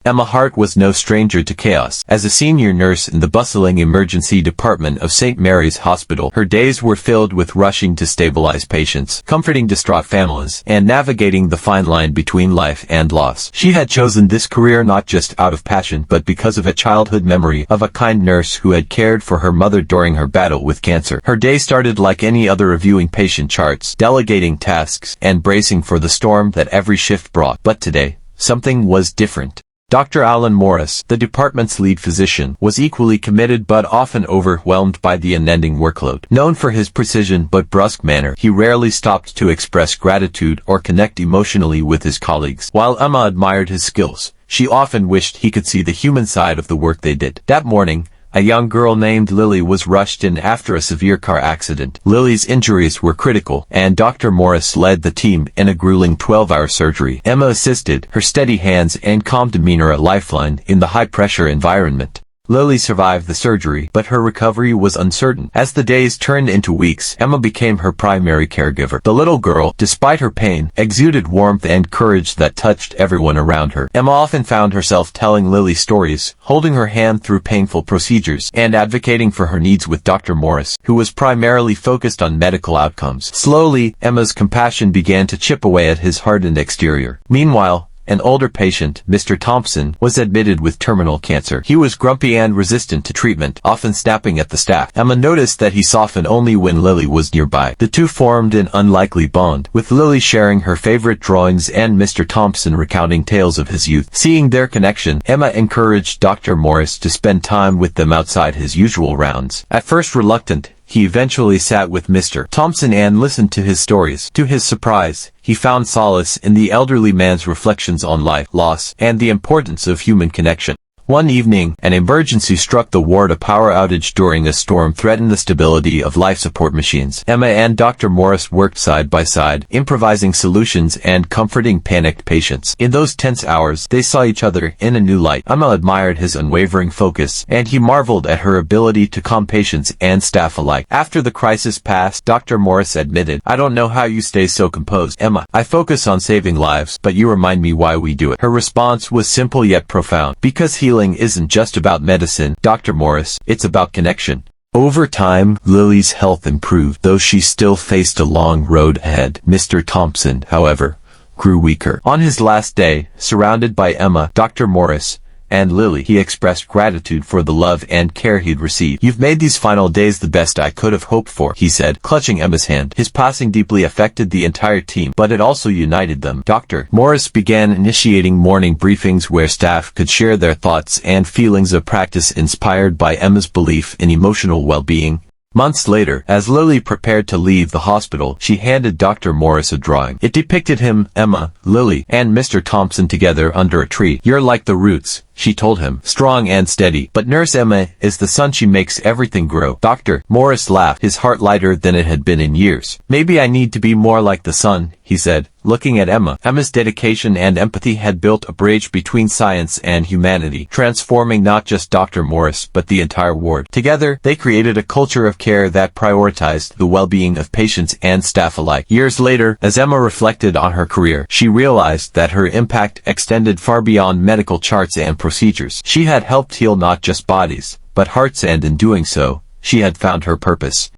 Emma Hart was no stranger to chaos. As a senior nurse in the bustling emergency department of St. Mary's Hospital, her days were filled with rushing to stabilize patients, comforting distraught families, and navigating the fine line between life and loss. She had chosen this career not just out of passion but because of a childhood memory of a kind nurse who had cared for her mother during her battle with cancer. Her day started like any other, reviewing patient charts, delegating tasks, and bracing for the storm that every shift brought. But today, something was different. Dr. Alan Morris, the department's lead physician, was equally committed but often overwhelmed by the unending workload. Known for his precision but brusque manner, he rarely stopped to express gratitude or connect emotionally with his colleagues. While Emma admired his skills, she often wished he could see the human side of the work they did. That morning, a young girl named Lily was rushed in after a severe car accident. Lily's injuries were critical, and Dr. Morris led the team in a grueling 12-hour surgery. Emma assisted, her steady hands and calm demeanor a lifeline in the high-pressure environment. Lily survived the surgery, but her recovery was uncertain. As the days turned into weeks, Emma became her primary caregiver. The little girl, despite her pain, exuded warmth and courage that touched everyone around her. Emma often found herself telling Lily stories, holding her hand through painful procedures, and advocating for her needs with Dr. Morris, who was primarily focused on medical outcomes. Slowly, Emma's compassion began to chip away at his hardened exterior. Meanwhile, an older patient, Mr. Thompson, was admitted with terminal cancer. He was grumpy and resistant to treatment, often snapping at the staff. Emma noticed that he softened only when Lily was nearby. The two formed an unlikely bond, with Lily sharing her favorite drawings and Mr. Thompson recounting tales of his youth. Seeing their connection, Emma encouraged Dr. Morris to spend time with them outside his usual rounds. At first reluctant, he eventually sat with Mr. Thompson and listened to his stories. To his surprise, he found solace in the elderly man's reflections on life, loss, and the importance of human connection. One evening, an emergency struck the ward. A power outage during a storm threatened the stability of life support machines. Emma and Dr. Morris worked side by side, improvising solutions and comforting panicked patients. In those tense hours, they saw each other in a new light. Emma admired his unwavering focus, and he marveled at her ability to calm patients and staff alike. After the crisis passed, Dr. Morris admitted, "I don't know how you stay so composed, Emma. I focus on saving lives, but you remind me why we do it." Her response was simple yet profound. Because healing isn't just about medicine, Dr. Morris, it's about connection. Over time, Lily's health improved, though she still faced a long road ahead. Mr. Thompson, however, grew weaker. On his last day, surrounded by Emma, Dr. Morris, and Lily, he expressed gratitude for the love and care he'd received. "You've made these final days the best I could have hoped for," he said, clutching Emma's hand. His passing deeply affected the entire team, but it also united them. Dr. Morris began initiating morning briefings where staff could share their thoughts and feelings, a practice inspired by Emma's belief in emotional well-being. Months later, as Lily prepared to leave the hospital, she handed Dr. Morris a drawing. It depicted him, Emma, Lily, and Mr. Thompson together under a tree. "You're like the roots," she told him, "strong and steady. But Nurse Emma is the sun. She makes everything grow." Dr. Morris laughed, his heart lighter than it had been in years. "Maybe I need to be more like the sun," he said, looking at Emma. Emma's dedication and empathy had built a bridge between science and humanity, transforming not just Dr. Morris but the entire ward. Together, they created a culture of care that prioritized the well-being of patients and staff alike. Years later, as Emma reflected on her career, she realized that her impact extended far beyond medical charts and procedures. She had helped heal not just bodies, but hearts, and in doing so, she had found her purpose.